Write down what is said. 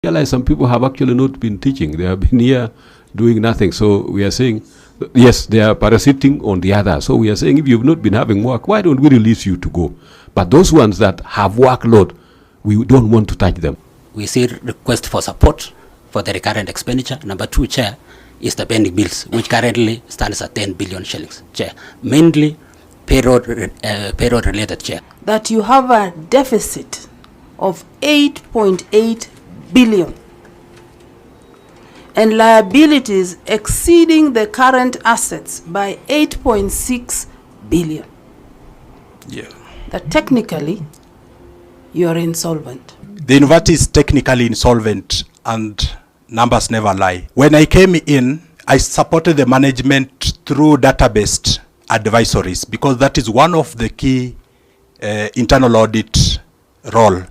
realize some people have actually not been teaching. They have been here doing nothing. So we are saying, yes, they are parasiting on the other. So we are saying, if you've not been having work, why don't we release you to go? But those ones that have workload, we don't want to touch them. We see request for support for the recurrent expenditure. Number 2, Chair, is the pending bills, which currently stands at 10 billion shillings, Chair. Mainly payroll-related, Chair. That you have a deficit of 8.8 billion and liabilities exceeding the current assets by 8.6 billion. Yeah. That technically you are insolvent. The university is technically insolvent and numbers never lie. When I came in, I supported the management through database advisories because that is one of the key internal audit role.